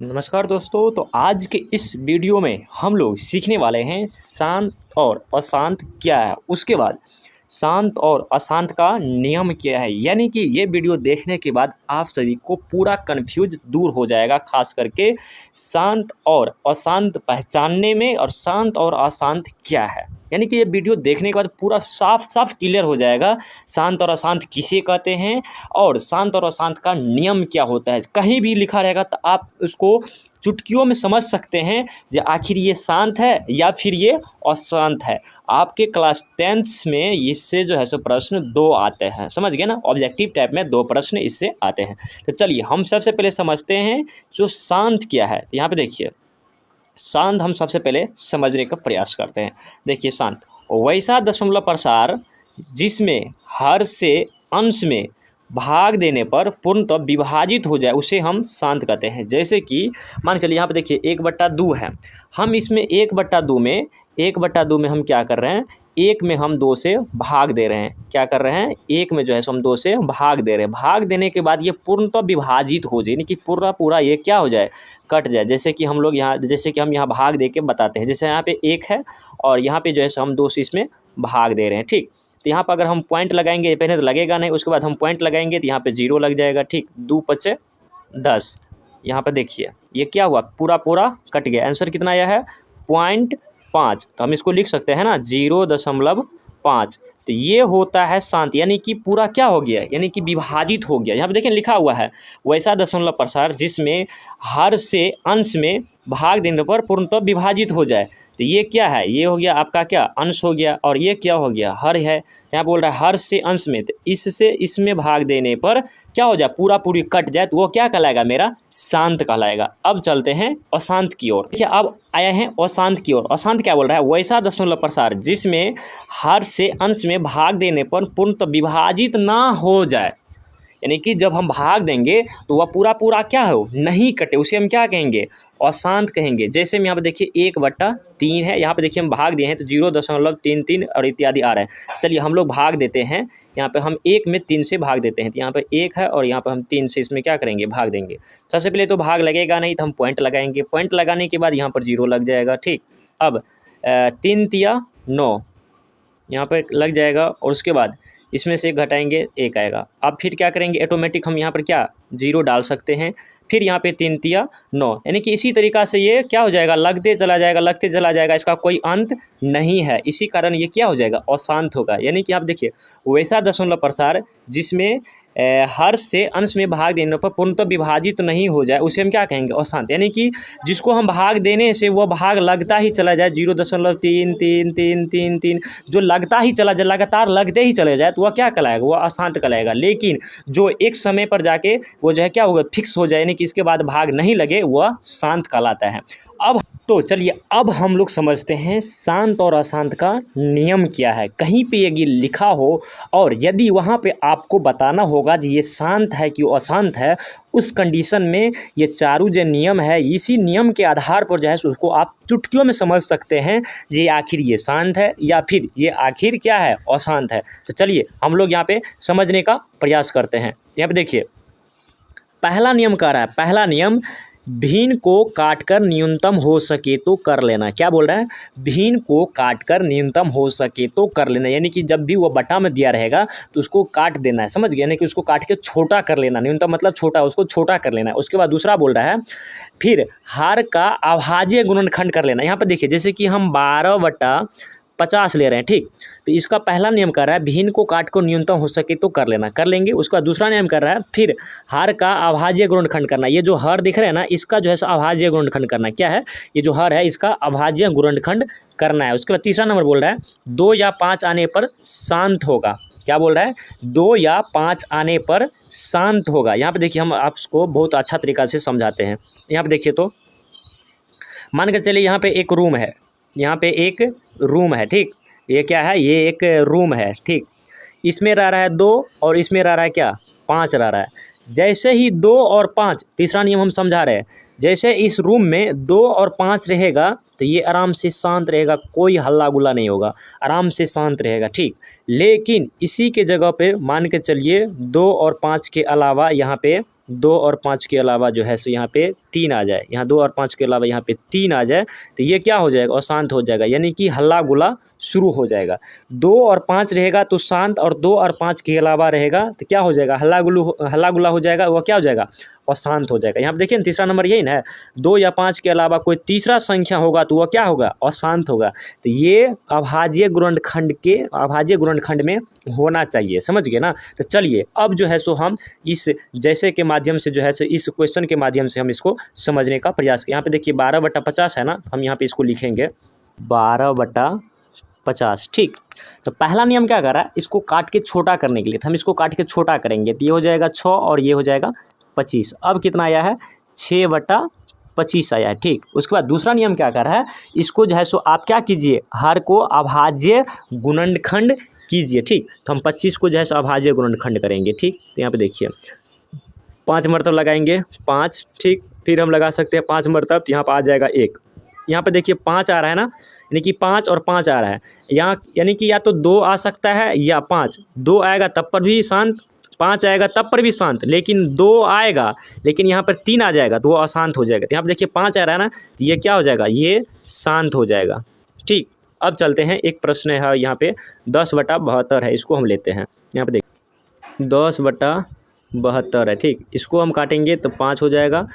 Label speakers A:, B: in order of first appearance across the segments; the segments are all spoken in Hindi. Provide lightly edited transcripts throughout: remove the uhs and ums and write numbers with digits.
A: नमस्कार दोस्तों। तो आज के इस वीडियो में हम लोग सीखने वाले हैं शांत और अशांत क्या है, उसके बाद शांत और अशांत का नियम क्या है। यानी कि ये वीडियो देखने के बाद आप सभी को पूरा कंफ्यूज दूर हो जाएगा, खास करके शांत और अशांत पहचानने में और शांत और अशांत क्या है। यानी कि ये वीडियो देखने के बाद पूरा साफ साफ क्लियर हो जाएगा शांत और अशांत किसे कहते हैं और शांत और अशांत का नियम क्या होता है। कहीं भी लिखा रहेगा तो आप उसको चुटकियों में समझ सकते हैं कि आखिर ये शांत है या फिर ये अशांत है। आपके क्लास 10th में इससे जो है सो प्रश्न 2 आते हैं, समझ गए ना। ऑब्जेक्टिव टाइप में 2 प्रश्न इससे आते हैं। तो चलिए हम सबसे पहले समझते हैं जो शांत क्या है। यहाँ पे देखिए, शांत हम सबसे पहले समझने का प्रयास करते हैं। देखिए, शांत वैसा दशमलव प्रसार जिसमें हर से अंश में भाग देने पर पूर्णतः विभाजित हो जाए उसे हम शांत कहते हैं। जैसे कि मान के चलिए यहाँ पे देखिए 1/2 है, हम इसमें 1/2 में हम क्या कर रहे हैं, 1 में हम 2 से भाग दे रहे हैं। क्या कर रहे हैं, 1 में जो है सो हम 2 से भाग दे रहे हैं। भाग देने के बाद ये पूर्णतः विभाजित हो जाए, यानी कि पूरा ये क्या हो जाए, कट जाए। जैसे कि हम लोग यहाँ, जैसे कि हम यहाँ भाग दे के बताते हैं। जैसे यहाँ पे 1 है और यहाँ पे जो है सो हम 2 से इसमें भाग दे रहे हैं, ठीक। तो यहाँ पर अगर हम पॉइंट लगाएंगे, पहले तो लगेगा नहीं, उसके बाद हम पॉइंट लगाएंगे तो यहाँ पे 0 लग जाएगा, ठीक। 2 5 10। यहाँ पर देखिए ये क्या हुआ, पूरा कट गया। आंसर कितना आया है, 0.5। तो हम इसको लिख सकते हैं ना, 0.5। तो ये होता है शांत, यानी कि पूरा क्या हो गया, यानी कि विभाजित हो गया। यहाँ पे देखिए लिखा हुआ है वैसा दशमलव प्रसार जिसमें हर से अंश में भाग देने पर पूर्णतः विभाजित हो जाए। तो ये क्या है, ये हो गया आपका क्या, अंश हो गया। और ये क्या हो गया, हर है। यहाँ बोल रहा है हर से अंश में, तो इससे इसमें भाग देने पर क्या हो जाए, पूरी कट जाए, तो वो क्या कहलाएगा, मेरा शांत कहलाएगा। अब चलते हैं अशांत की ओर। देखिए अब आया है अशांत की ओर। अशांत क्या बोल रहा है, वैसा दशमलव प्रसार जिसमें हर से अंश में भाग देने पर पूर्णतः विभाजित ना हो जाए। यानी कि जब हम भाग देंगे तो वह पूरा क्या हो, नहीं कटे, उसे हम क्या कहेंगे, अशांत कहेंगे। जैसे में यहाँ पे देखिए 1/3 है, यहाँ पे देखिए हम भाग दिए हैं तो 0.33 और इत्यादि आ रहा है। चलिए हम लोग भाग देते हैं, यहाँ पे हम 1 में 3 से भाग देते हैं। तो यहाँ पे 1 है और यहाँ पे हम 3 से इसमें क्या करेंगे, भाग देंगे। सबसे पहले तो भाग लगेगा नहीं, तो हम पॉइंट लगाएंगे। पॉइंट लगाने के बाद यहाँ पर 0 लग जाएगा, ठीक। अब 3 तिया 9 यहाँ पर लग जाएगा और उसके बाद इसमें से घटाएंगे 1 आएगा। अब फिर क्या करेंगे, ऑटोमेटिक हम यहाँ पर क्या 0 डाल सकते हैं। फिर यहाँ पे 3 तिया 9, यानी कि इसी तरीक़ा से ये क्या हो जाएगा, लगते चला जाएगा, इसका कोई अंत नहीं है। इसी कारण ये क्या हो जाएगा, अशांत होगा। यानी कि आप देखिए वैसा दशमलव प्रसार जिसमें हर से अंश में भाग देने पर पूर्णतः विभाजित नहीं हो जाए उसे हम क्या कहेंगे, अशांत। यानी कि जिसको हम भाग देने से वो भाग लगता ही चला जाए, 0.333333 जो लगता ही चला जाए, लगातार लगते ही चले जाए, तो वह क्या कहलाएगा, वो अशांत कहलाएगा। लेकिन जो एक समय पर जाके वो जो है क्या होगा, फिक्स हो जाए, यानी कि इसके बाद भाग नहीं लगे, वह शांत कहलाता है। अब तो चलिए अब हम लोग समझते हैं शांत और अशांत का नियम क्या है। कहीं पे ये लिखा हो और यदि वहाँ पे आपको बताना होगा कि ये शांत है कि अशांत है, उस कंडीशन में ये चारों जो नियम है, इसी नियम के आधार पर जो है उसको आप चुटकियों में समझ सकते हैं ये आखिर ये शांत है या फिर ये आखिर क्या है, अशांत है। तो चलिए हम लोग यहाँ पे समझने का प्रयास करते हैं। यहाँ पे देखिए पहला नियम कह रहा है, पहला नियम भिन्न को काटकर न्यूनतम हो सके तो कर लेना। क्या बोल रहा है, भिन्न को काटकर न्यूनतम हो सके तो कर लेना। यानी कि जब भी वो बटा में दिया रहेगा तो उसको काट देना है, समझ गए, यानी कि उसको काट के छोटा कर लेना। न्यूनतम मतलब छोटा, उसको छोटा कर लेना है। उसके बाद दूसरा बोल रहा है फिर हर का अभाज्य गुणनखंड कर लेना। यहाँ पर देखिए जैसे कि हम 12/50 ले रहे हैं, ठीक। तो इसका पहला नियम कर रहा है भिन्न को काट को न्यूनतम हो सके तो कर लेना, कर लेंगे। उसका दूसरा नियम कर रहा है फिर हर का अभाज्य गुणनखंड करना। ये जो हर दिख रहा है ना, इसका जो है अभाज्य गुणनखंड करना। क्या है, ये जो हर है इसका अभाज्य गुणनखंड करना है। उसके बाद तीसरा नंबर बोल रहा है 2 या 5 आने पर शांत होगा। क्या बोल रहा है, 2 या 5 आने पर शांत होगा। यहाँ पे देखिए हम आपको बहुत अच्छा तरीका से समझाते हैं। यहाँ पे देखिए तो मान के चलिए यहाँ पे एक रूम है, यहाँ पे एक रूम है, ठीक। ये क्या है, ये एक रूम है, ठीक। इसमें रह रहा है 2 और इसमें रह रहा है क्या, 5 रह रहा है। जैसे ही 2 और 5, तीसरा नियम हम समझा रहे हैं, जैसे इस रूम में 2 और 5 रहेगा तो ये आराम से शांत रहेगा, कोई हल्ला गुल्ला नहीं होगा, आराम से शांत रहेगा, ठीक। लेकिन इसी के जगह पे मान के चलिए 2 और 5 के अलावा यहाँ पे 2 और 5 के अलावा जो है सो यहाँ पे 3 आ जाए, यहाँ 2 और 5 के अलावा यहाँ पे 3 आ जाए तो ये क्या हो जाएगा, अशांत हो जाएगा, यानी कि हल्ला गुला शुरू हो जाएगा। 2 और 5 रहेगा तो शांत, और 2 और 5 के अलावा रहेगा तो क्या हो जाएगा, हल्ला गुला हो जाएगा, वह क्या हो जाएगा, अशांत हो जाएगा। यहाँ पे देखिए तीसरा नंबर यही ना है, 2 या 5 के अलावा कोई तीसरा संख्या होगा तो वह क्या होगा, अशांत होगा। तो ये अभाज्य गुणनखंड में होना चाहिए, समझ गए ना। तो चलिए अब जो है सो हम इस जैसे के माध्यम से जो है सो इस क्वेश्चन के माध्यम से हम इसको समझने का प्रयास करें। यहाँ पे देखिए 12/50 है ना, हम यहाँ पे इसको लिखेंगे 12/50, ठीक। तो पहला नियम क्या कर रहा है, इसको काट के छोटा करने के लिए, तो हम इसको काट के छोटा करेंगे तो ये हो जाएगा 6 और ये हो जाएगा 25। अब कितना आया है, 6/25 आया है, ठीक। उसके बाद दूसरा नियम क्या कर रहा है, इसको जो है सो आप क्या कीजिए, हर को अभाज्य गुणनखंड कीजिए, ठीक। तो हम 25 को जो है सो अभाज्य गुणनखंड करेंगे, ठीक। तो यहाँ पे देखिए 5 मरतब लगाएंगे 5, ठीक। फिर हम लगा सकते हैं 5 मरतब, तो यहाँ पर आ जाएगा 1। यहाँ पे देखिए 5 आ रहा है ना, यानी कि 5 और 5 आ रहा है यहाँ, यानी कि या तो 2 आ सकता है या 5। 2 आएगा तब पर भी शांत, 5 आएगा तब पर भी शांत, लेकिन 2 आएगा लेकिन यहाँ पर 3 आ जाएगा तो वो अशांत हो जाएगा। तो यहाँ पर देखिए 5 आ रहा है ना, तो ये क्या हो जाएगा, ये शांत हो जाएगा, ठीक। अब चलते हैं, एक प्रश्न है यहाँ पे 10/72 है, इसको हम लेते हैं। यहाँ पे देखिए 10/72 है, ठीक। इसको हम काटेंगे तो 5 हो जाएगा,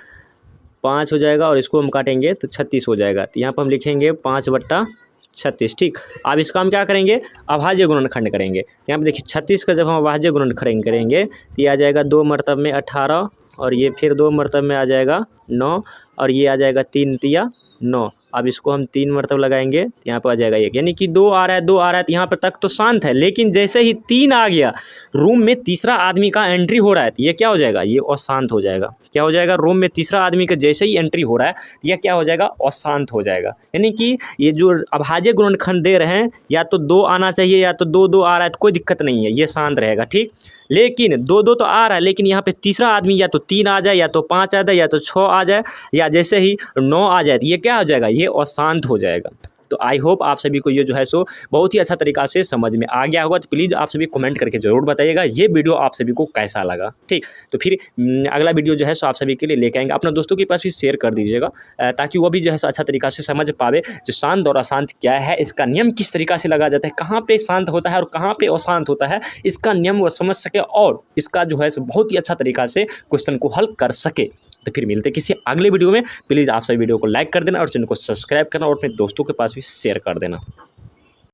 A: 5 हो जाएगा, और इसको हम काटेंगे तो 36 हो जाएगा। तो यहाँ पर हम लिखेंगे 5/36, ठीक। अब इसका हम क्या करेंगे, अभाज्य गुणनखंड करेंगे। यहाँ पे देखिए 36 का जब हम अभाज्य गुणनखंड करेंगे तो ये आ जाएगा 2 मरतब में 18, और ये फिर 2 मरतब में आ जाएगा 9, और ये आ जाएगा 3 तिया 9। अब इसको हम 3 मरतब लगाएंगे तो यहाँ पर आ जाएगा 1, यानी कि 2 आ रहा है, 2 आ रहा है, तो यहाँ पर तक तो शांत है, लेकिन जैसे ही 3 आ गया, रूम में तीसरा आदमी का एंट्री हो रहा है तो ये क्या हो जाएगा, ये अशांत हो जाएगा। क्या हो जाएगा, रूम में तीसरा आदमी का जैसे ही एंट्री हो रहा है तो यह क्या हो जाएगा, अशांत हो जाएगा। यानी कि ये जो अभाज्य गुणनखंड दे रहे हैं, या तो 2 आना चाहिए या तो 2 आ रहा है तो कोई दिक्कत नहीं है, ये शांत रहेगा, ठीक। लेकिन 2 तो आ रहा है, लेकिन यहाँ पे तीसरा आदमी या तो 3 आ जाए, या तो 5 आ जाए, या तो 6 आ जाए, या जैसे ही 9 आ जाए तो ये क्या हो जाएगा, ये अशांत हो जाएगा। तो आई होप आप सभी को ये जो है सो बहुत ही अच्छा तरीका से समझ में आ गया होगा। तो प्लीज़ आप सभी कमेंट करके ज़रूर बताइएगा ये वीडियो आप सभी को कैसा लगा, ठीक। तो फिर अगला वीडियो जो है सो आप सभी के लिए लेके आएंगे, अपने दोस्तों के पास भी शेयर कर दीजिएगा ताकि वो भी जो है सो अच्छा तरीका से समझ पावे जो शांत और अशांत क्या है, इसका नियम किस तरीका से लगा जाता है, कहाँ पर शांत होता है और कहाँ पर अशांत होता है, इसका नियम वो समझ सके और इसका जो है सो बहुत ही अच्छा तरीका से क्वेश्चन को हल कर सके। तो फिर मिलते किसी अगले वीडियो में। प्लीज़ आप सभी वीडियो को लाइक कर देना और चैनल को सब्सक्राइब करना और अपने दोस्तों के पास भी शेयर कर देना।